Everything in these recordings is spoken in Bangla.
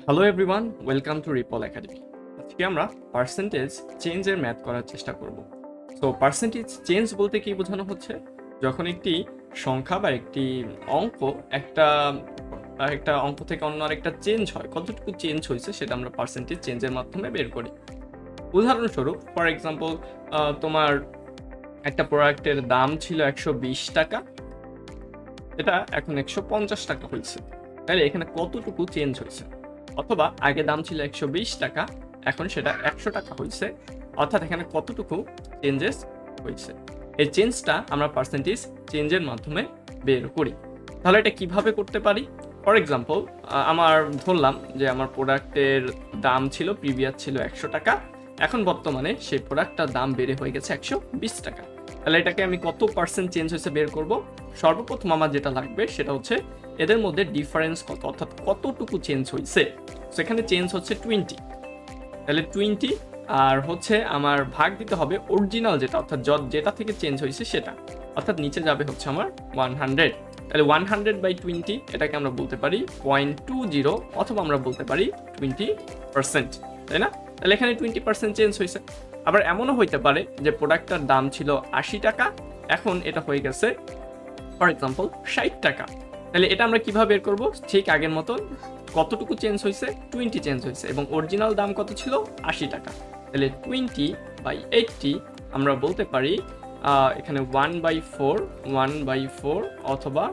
Hello everyone, welcome to ripple academy. আজকে আমরা পার্সেন্টেজ চেঞ্জের ম্যাথ করার চেষ্টা করব। সো পার্সেন্টেজ চেঞ্জ বলতে কি বোঝানো হচ্ছে, যখন একটি সংখ্যা বা একটি অঙ্ক একটা একটা অঙ্ক থেকে অন্য আরেকটা চেঞ্জ হয়, কতটুকু চেঞ্জ হয়েছে সেটা আমরা পার্সেন্টেজ চেঞ্জের মাধ্যমে বের করি। উদাহরণস্বরূপ, ফর এক্সাম্পল, তোমার একটা প্রোডাক্টের দাম ছিল 120 টাকা, এটা এখন 150 টাকা হয়েছে, তাহলে এখানে কতটুকু চেঞ্জ হয়েছে। অথবা আগে দাম ছিল 120 টাকা, এখন সেটা 100 টাকা হয়েছে, অর্থাৎ এখানে কতটুকু চেঞ্জেস হয়েছে। এই চেঞ্জটা আমরা পার্সেন্টেজ চেঞ্জের মাধ্যমে বের করি। তাহলে এটা কিভাবে করতে পারি? ফর এক্সাম্পল, আমার ধরলাম যে আমার প্রোডাক্টের দাম ছিল, প্রিভিয়াস ছিল 100 টাকা, এখন বর্তমানে সেই প্রোডাক্টটার দাম বেড়ে হয়ে গেছে 120 টাকা। তাহলে এটাকে আমি কত পার্সেন্ট চেঞ্জ হয়েছে বের করব। সর্বপ্রথম আমার যেটা লাগবে সেটা হচ্ছে এদের মধ্যে ডিফারেন্স কত, অর্থাৎ কতটুকু চেঞ্জ হয়েছে। সেখানে চেঞ্জ হচ্ছে 20, তাহলে 20 আর হচ্ছে আমার ভাগ দিতে হবে অরিজিনাল যেটা, অর্থাৎ যেটা থেকে চেঞ্জ হয়েছে সেটা, অর্থাৎ নিচে যাবে হচ্ছে আমার 100। তাহলে 100/20 এটাকে আমরা বলতে পারি 0.20, অথবা আমরা বলতে পারি 20%, তাই না? তাহলে এখানে 20% চেঞ্জ হয়েছে। আবার এমনও হইতে পারে যে প্রোডাক্টটার দাম ছিল 80 টাকা, এখন এটা হয়ে গেছে ফর এক্সাম্পল 60 টাকা। তাহলে এটা আমরা কিভাবে বের করব? ঠিক আগের মতন, কতটুকু চেঞ্জ হয়েছে, 20 চেঞ্জ হয়েছে, এবং অরিজিনাল দাম কত ছিল, 80 টাকা। তাহলে 20/80 আমরা বলতে পারি এখানে 1/4 অথবা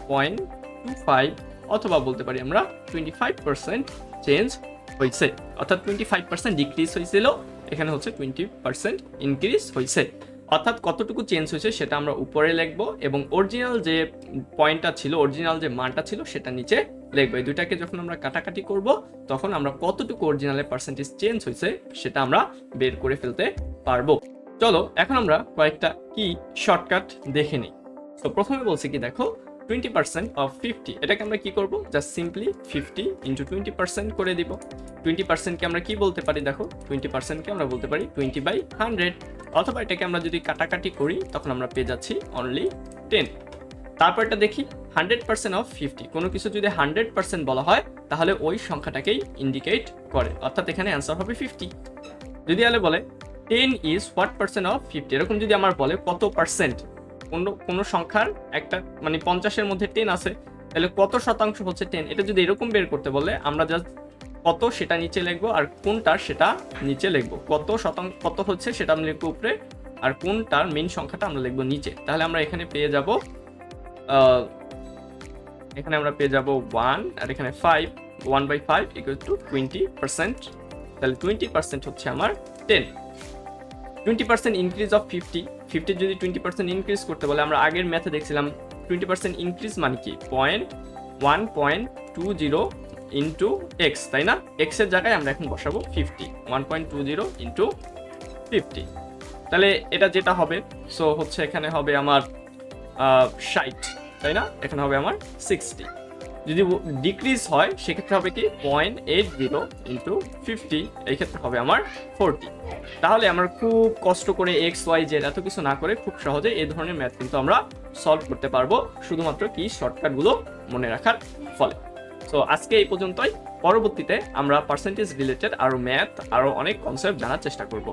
0.25, অথবা বলতে পারি আমরা 25% চেঞ্জ হয়েছে, অর্থাৎ 25% ডিক্রিজ হয়েছিল, এখানে হচ্ছে 20% ইনক্রিজ হয়েছে। অর্থাৎ কতটুকু চেঞ্জ হয়েছে সেটা আমরা উপরে লিখবো, এবং অরিজিনাল যে পয়েন্টটা ছিল, অরিজিনাল যে মানটা ছিল সেটা নিচে লিখবো। এই দুইটাকে যখন আমরা কাটাকাটি করব, তখন আমরা কতটুকু অরিজিনালের পার্সেন্টেজ চেঞ্জ হয়েছে সেটা আমরা বের করে ফেলতে পারবো। চলো এখন আমরা কয়েকটা কি শর্টকাট দেখে নিই। তো প্রথমে বলছি কি, দেখো 20% অফ 50, এটাকে আমরা কি করব, জাস্ট সিম্পলি 50 × 20% করে দিব। 20%কে আমরা কি বলতে পারি, দেখো 20%কে আমরা বলতে পারি 20/100, অথবা এটাকে আমরা যদি কাটাকাটি করি তখন আমরা পেয়ে যাচ্ছি অনলি 10। তারপর এটা দেখি 100% অফ 50, কোনো কিছু যদি 100% বলা হয় তাহলে ওই সংখ্যাটাকেই ইন্ডিকেট করে, অর্থাৎ এখানে অ্যান্সার হবে 50। যদি আলে বলে 10 ইজ হোয়াট পার্সেন্ট অফ 50, এরকম যদি আমার বলে কত পার্সেন্ট কোনো সংখ্যার একটা, মানে 50-এর মধ্যে 10 আছে, তাহলে কত শতাংশ হচ্ছে 10, এটা যদি এরকম বের করতে বলে আমরা জাস্ট কত সেটা নিচে লিখবো, আর কোনটার সেটা নিচে লিখবো। কত শতাংশ কত হচ্ছে সেটা আমরা লিখবো উপরে, আর কোনটার মেইন সংখ্যাটা আমরা লিখবো নিচে। তাহলে আমরা এখানে পেয়ে যাব 1, আর এখানে 5, 1/5 = 20%। তাহলে 20% হচ্ছে আমার 10। 20% ইনক্রিজ অফ 50 যদি 20% ইনক্রিজ করতে বলে, আমরা আগের ম্যাথে দেখছিলাম 20% ইনক্রিজ মানে কি, 1.20 ইন্টু এক্স, তাই না? এক্স এর জায়গায় আমরা এখন বসাবো 50, 1.20 ইন্টু 50। তাহলে এটা যেটা হবে, সো হচ্ছে এখানে হবে আমার 60, তাই না? এখানে হবে আমার 60। যদি ডিক্রিজ হয় সেক্ষেত্রে হবে কি 0.80 ইন্টু 50, এই ক্ষেত্রে হবে আমার 40। তাহলে আমরা খুব কষ্ট করে XYZ এত কিছু না করে খুব সহজে এই ধরনের ম্যাথ কিন্তু আমরা সলভ করতে পারবো, শুধুমাত্র কি শর্টকাটগুলো মনে রাখার ফলে। সো আজকে এই পর্যন্তই। পরবর্তীতে আমরা পার্সেন্টেজ রিলেটেড আরো ম্যাথ, আরো অনেক কনসেপ্ট জানার চেষ্টা করব।